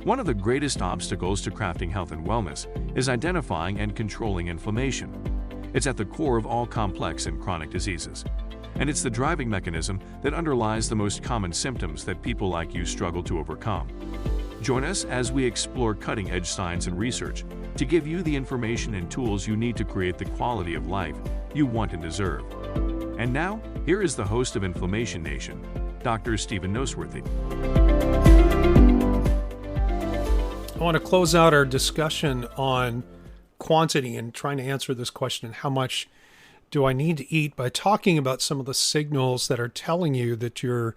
One of the greatest obstacles to crafting health and wellness is identifying and controlling inflammation. It's at the core of all complex and chronic diseases, and it's the driving mechanism that underlies the most common symptoms that people like you struggle to overcome. Join us as we explore cutting-edge science and research to give you the information and tools you need to create the quality of life you want and deserve. And now, here is the host of Inflammation Nation, Dr. Stephen Noseworthy. I want to close out our discussion on quantity and trying to answer this question, how much do I need to eat, by talking about some of the signals that are telling you that you're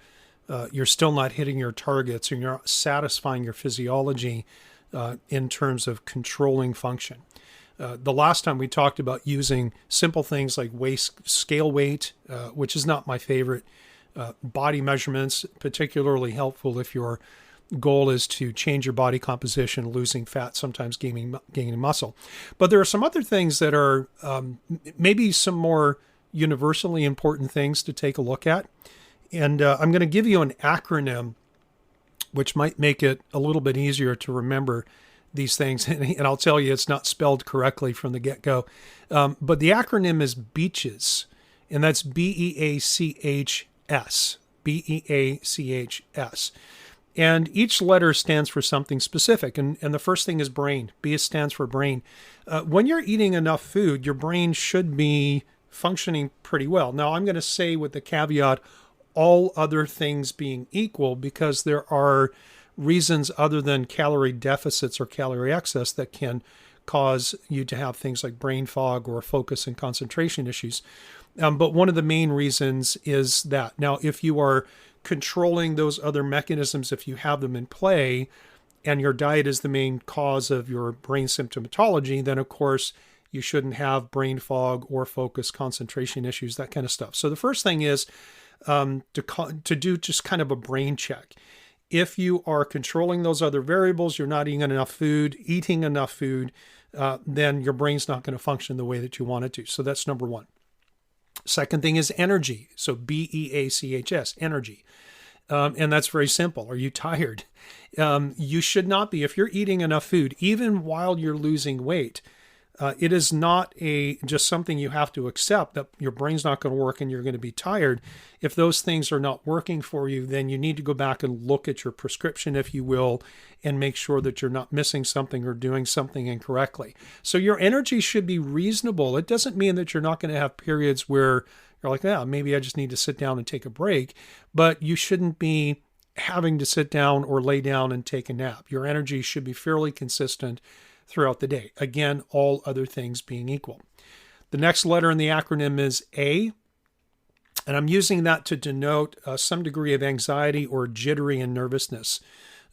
still not hitting your targets and you're not satisfying your physiology in terms of controlling function. The last time we talked about using simple things like scale weight, which is not my favorite, body measurements, particularly helpful if your goal is to change your body composition, losing fat, sometimes gaining muscle. But there are some other things that are maybe some more universally important things to take a look at. And I'm going to give you an acronym which might make it a little bit easier to remember these things. And I'll tell you, it's not spelled correctly from the get-go. But the acronym is B.E.A.C.H.S, and that's B.E.A.C.H.S, B.E.A.C.H.S. And each letter stands for something specific. And the first thing is brain. B stands for brain. When you're eating enough food, your brain should be functioning pretty well. Now, I'm going to say with the caveat, all other things being equal, because there are reasons other than calorie deficits or calorie excess that can cause you to have things like brain fog or focus and concentration issues. But one of the main reasons is that. Now, if you are controlling those other mechanisms, if you have them in play, and your diet is the main cause of your brain symptomatology, then of course you shouldn't have brain fog or focus, concentration issues, that kind of stuff. So the first thing is to do just kind of a brain check. If you are controlling those other variables, you're not eating enough food, then your brain's not going to function the way that you want it to. So that's number one. Second thing is energy. So B.E.A.C.H.S, energy. And that's very simple. Are you tired? You should not be. If you're eating enough food, even while you're losing weight, it is not just something you have to accept that your brain's not going to work and you're going to be tired. If those things are not working for you, then you need to go back and look at your prescription, if you will, and make sure that you're not missing something or doing something incorrectly. So your energy should be reasonable. It doesn't mean that you're not going to have periods where you're like, yeah, maybe I just need to sit down and take a break, but you shouldn't be having to sit down or lay down and take a nap. Your energy should be fairly consistent throughout the day. Again, all other things being equal. The next letter in the acronym is A, and I'm using that to denote some degree of anxiety or jittery and nervousness.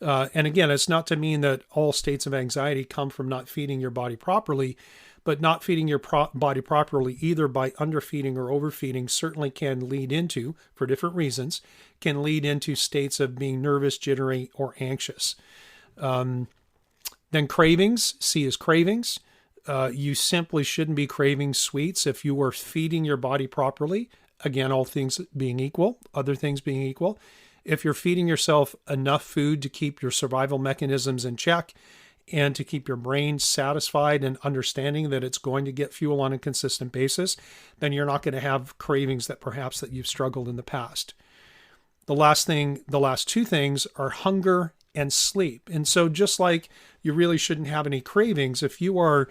And again, it's not to mean that all states of anxiety come from not feeding your body properly, but not feeding your body properly, either by underfeeding or overfeeding, certainly can lead into, for different reasons, can lead into states of being nervous, jittery, or anxious. Then cravings, C is cravings. You simply shouldn't be craving sweets if you are feeding your body properly. Again, all things being equal, other things being equal. If you're feeding yourself enough food to keep your survival mechanisms in check and to keep your brain satisfied and understanding that it's going to get fuel on a consistent basis, then you're not going to have cravings that perhaps that you've struggled in the past. The last two things are hunger and sleep. And so just like you really shouldn't have any cravings, if you are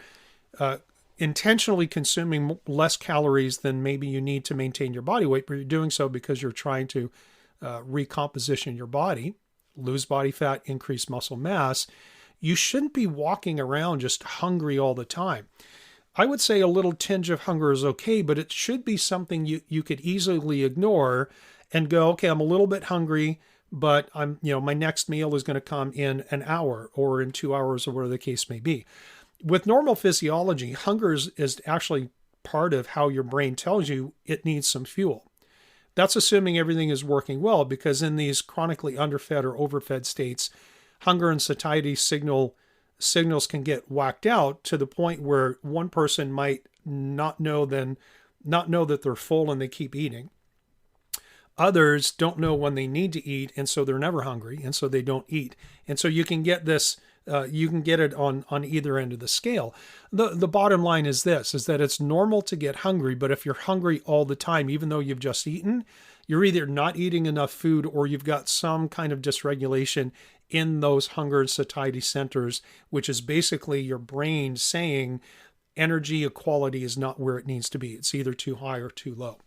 intentionally consuming less calories than maybe you need to maintain your body weight, but you're doing so because you're trying to recomposition your body, lose body fat, increase muscle mass, you shouldn't be walking around just hungry all the time. I would say a little tinge of hunger is okay, but it should be something you could easily ignore and go, okay, I'm a little bit hungry, but my next meal is going to come in an hour or in 2 hours or whatever the case may be. With normal physiology, hunger is actually part of how your brain tells you it needs some fuel. That's assuming everything is working well, because in these chronically underfed or overfed states, hunger and satiety signals can get whacked out to the point where one person might not know that they're full and they keep eating. Others don't know when they need to eat, and so they're never hungry, and so they don't eat. And so you can get this, you can get it on either end of the scale. The bottom line is this, is that it's normal to get hungry, but if you're hungry all the time, even though you've just eaten, you're either not eating enough food or you've got some kind of dysregulation in those hunger and satiety centers, which is basically your brain saying energy equality is not where it needs to be. It's either too high or too low.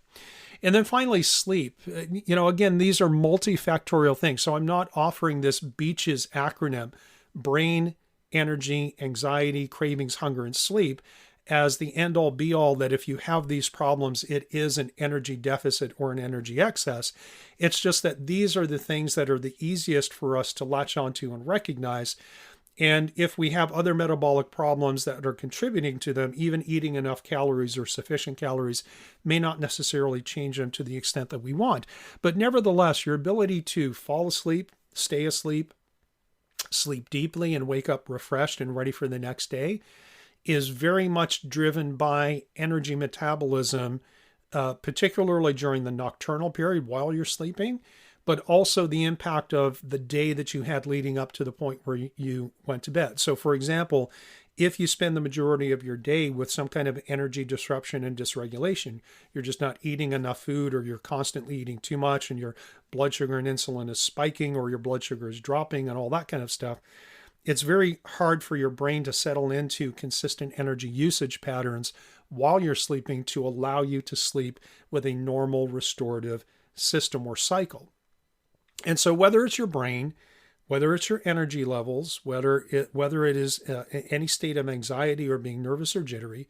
And then finally, sleep. Again, these are multifactorial things. So I'm not offering this B.E.A.C.H.S acronym, brain, energy, anxiety, cravings, hunger, and sleep, as the end-all be-all that if you have these problems, it is an energy deficit or an energy excess. It's just that these are the things that are the easiest for us to latch onto and recognize. And if we have other metabolic problems that are contributing to them, even eating enough calories or sufficient calories may not necessarily change them to the extent that we want. But nevertheless, your ability to fall asleep, stay asleep, sleep deeply, and wake up refreshed and ready for the next day is very much driven by energy metabolism, particularly during the nocturnal period while you're sleeping, but also the impact of the day that you had leading up to the point where you went to bed. So for example, if you spend the majority of your day with some kind of energy disruption and dysregulation, you're just not eating enough food, or you're constantly eating too much and your blood sugar and insulin is spiking, or your blood sugar is dropping and all that kind of stuff, it's very hard for your brain to settle into consistent energy usage patterns while you're sleeping to allow you to sleep with a normal restorative system or cycle. And so whether it's your brain, whether it's your energy levels, whether it is any state of anxiety or being nervous or jittery,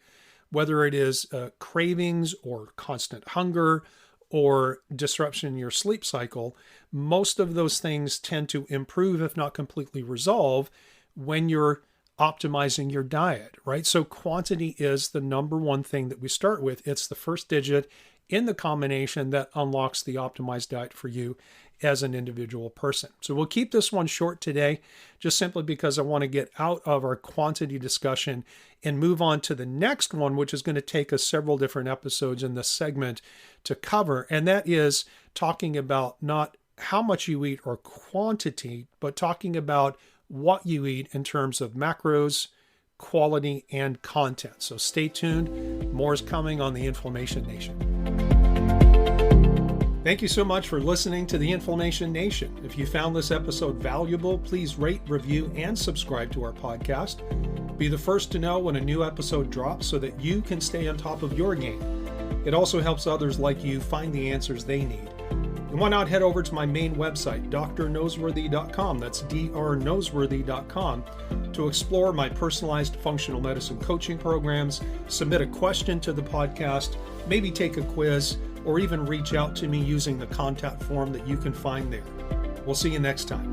whether it is cravings or constant hunger or disruption in your sleep cycle, most of those things tend to improve, if not completely resolve, when you're optimizing your diet, right? So quantity is the number one thing that we start with. It's the first digit in the combination that unlocks the optimized diet for you as an individual person. So we'll keep this one short today, just simply because I want to get out of our quantity discussion and move on to the next one, which is going to take us several different episodes in this segment to cover. And that is talking about not how much you eat or quantity, but talking about what you eat in terms of macros, quality, and content. So stay tuned. More is coming on the Inflammation Nation. Thank you so much for listening to the Inflammation Nation. If you found this episode valuable, please rate, review, and subscribe to our podcast. Be the first to know when a new episode drops so that you can stay on top of your game. It also helps others like you find the answers they need. And why not head over to my main website, drnoseworthy.com, that's drnoseworthy.com, to explore my personalized functional medicine coaching programs, submit a question to the podcast, maybe take a quiz, or even reach out to me using the contact form that you can find there. We'll see you next time.